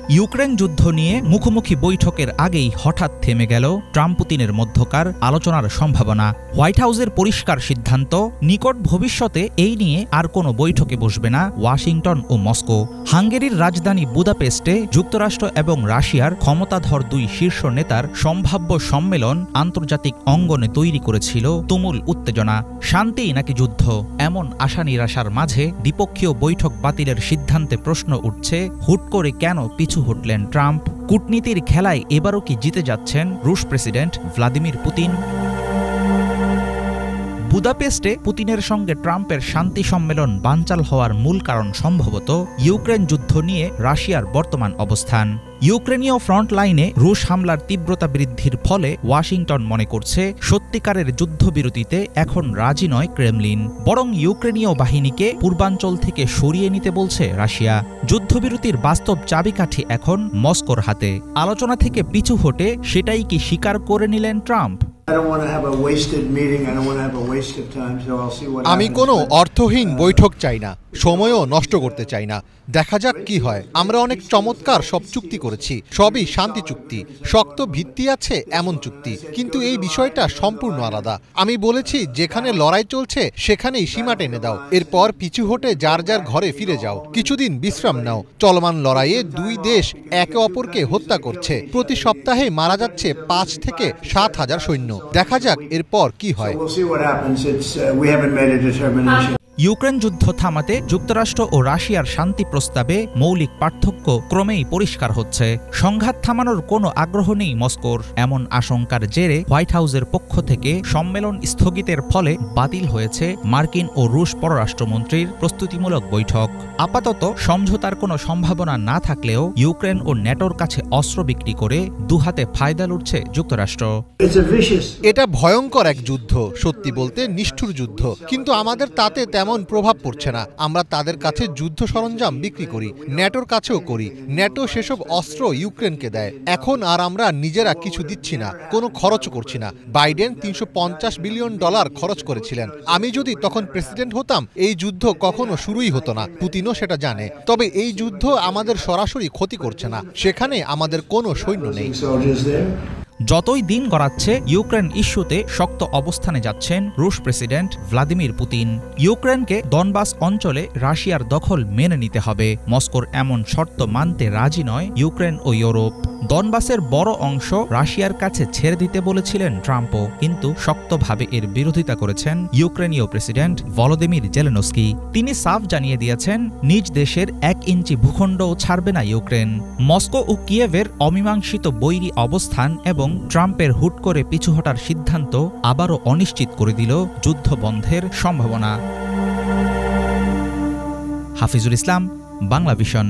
Ukraine যুদ্ধ নিয়ে মুখোমুখি বৈঠকের আগেই হঠাৎ থেমে গেল ট্রাম্প পুতিনের মধ্যকার আলোচনার সম্ভাবনা। হোয়াইট হাউসের পরিষ্কার সিদ্ধান্ত, নিকট ভবিষ্যতে এই নিয়ে আর কোনো বৈঠকে বসবে না ওয়াশিংটন ও মস্কো। হাঙ্গেরির রাজধানী বুদাপেস্টে যুক্তরাষ্ট্র এবং রাশিয়ার ক্ষমতাধর দুই শীর্ষ নেতার সম্ভাব্য সম্মেলন আন্তর্জাতিক অঙ্গনে তৈরি করেছিল তুমুল উত্তেজনা। শান্তি নাকি যুদ্ধ, এমন আশা নিরাশার মাঝে দ্বিপক্ষীয় বৈঠক বাতিলের সিদ্ধান্তে প্রশ্ন উঠছে, হুট করে কেন পিছু হটলেন ট্রাম্প? কূটনীতির খেলায় এবারও কি জিতে যাচ্ছেন রুশ প্রেসিডেন্ট ভ্লাদিমির পুতিন? বুদাপেস্টে পুতিনের সঙ্গে ট্রাম্পের শান্তি সম্মেলন বানচাল হওয়ার মূল কারণ সম্ভবত ইউক্রেন যুদ্ধ নিয়ে রাশিয়ার বর্তমান অবস্থান। ইউক্রেনীয় ফ্রন্ট লাইনে রুশ হামলার তীব্রতা বৃদ্ধির ফলে ওয়াশিংটন মনে করছে সত্যিকারের যুদ্ধবিরতিতে এখন রাজি নয় ক্রেমলিন, বরং ইউক্রেনীয় বাহিনীকে পূর্বাঞ্চল থেকে সরিয়ে নিতে বলছে রাশিয়া। যুদ্ধবিরতির বাস্তব চাবিকাঠি এখন মস্কোর হাতে। আলোচনা থেকে পিছু হটে সেটাই কি স্বীকার করে নিলেন ট্রাম্প? আমি কোনো অর্থহীন বৈঠক চাই না, সময়ও নষ্ট করতে চাই না। দেখা যাক কি হয়। আমরা অনেক চমৎকার সব চুক্তি করেছি, সবই শান্তি চুক্তি, শক্ত ভিত্তি আছে এমন চুক্তি, কিন্তু এই বিষয়টা সম্পূর্ণ আলাদা। আমি বলেছি যেখানে লড়াই চলছে সেখানেই সীমা টেনে দাও, এরপর পিছু হটে যার যার ঘরে ফিরে যাও, কিছুদিন বিশ্রাম নাও। চলমান লড়াইয়ে দুই দেশ একে অপরকে হত্যা করছে, প্রতি সপ্তাহে মারা যাচ্ছে 5 থেকে 7 হাজার সৈন্য। দেখা যাক এরপর কি হয়। ইউক্রেন যুদ্ধ থামাতে যুক্তরাষ্ট্র ও রাশিয়ার শান্তি প্রস্তাবে মৌলিক পার্থক্য ক্রমেই পরিষ্কার হচ্ছে। সংঘাত থামানোর কোনো আগ্রহ নেই মস্কোর, এমন আশঙ্কার জেরে হোয়াইট হাউসের পক্ষ থেকে সম্মেলন স্থগিতের ফলে বাতিল হয়েছে মার্কিন ও রুশ পররাষ্ট্রমন্ত্রীর প্রস্তুতিমূলক বৈঠক। আপাতত সমঝোতার কোনো সম্ভাবনা না থাকলেও ইউক্রেন ও ন্যাটোর কাছে অস্ত্র বিক্রি করে দুহাতে ফায়দা লুটছে যুক্তরাষ্ট্র। এটা ভয়ঙ্কর এক যুদ্ধ, সত্যি বলতে নিষ্ঠুর যুদ্ধ, কিন্তু আমাদের তাতে তেমন প্রভাব পড়ছে না। আমরা তাদের কাছে যুদ্ধ সরঞ্জাম বিক্রি করি, ন্যাটোর কাছেও করি। ন্যাটো সেসব অস্ত্র ইউক্রেনকে দেয়। এখন আর আমরা নিজেরা কিছু দিচ্ছি না, কোনো খরচ করছি না। বাইডেন $350 বিলিয়ন খরচ করেছিলেন। আমি যদি তখন প্রেসিডেন্ট হতাম এই যুদ্ধ কখনো শুরুই হতো না। পুতিনও সেটা জানে। তবে এই যুদ্ধ আমাদের সরাসরি ক্ষতি করছে না, সেখানে আমাদের কোনো সৈন্য নেই। যতই দিন গড়াচ্ছে ইউক্রেন ইস্যুতে শক্ত অবস্থানে যাচ্ছেন রুশ প্রেসিডেন্ট ভ্লাদিমির পুতিন। ইউক্রেনকে দনবাস অঞ্চলে রাশিয়ার দখল মেনে নিতে হবে, মস্কোর এমন শর্ত মানতে রাজি নয় ইউক্রেন ও ইউরোপ। দনবাসের বড় অংশ রাশিয়ার কাছে ছেড়ে দিতে বলেছিলেন ট্রাম্পও, কিন্তু শক্তভাবে এর বিরোধিতা করেছেন ইউক্রেনীয় প্রেসিডেন্ট ভলোদিমির জেলেনস্কি। তিনি সাফ জানিয়ে দিয়েছেন নিজ দেশের 1 ইঞ্চি ভূখণ্ডও ছাড়বে না ইউক্রেন। মস্কো ও কিয়েভের অমীমাংসিত বৈরী অবস্থান এবং ট্রাম্পের হুট করে পিছু হটার সিদ্ধান্ত আবারও অনিশ্চিত করে দিল যুদ্ধ বন্ধের সম্ভাবনা। হাফিজুল ইসলাম, বাংলা ভিশন।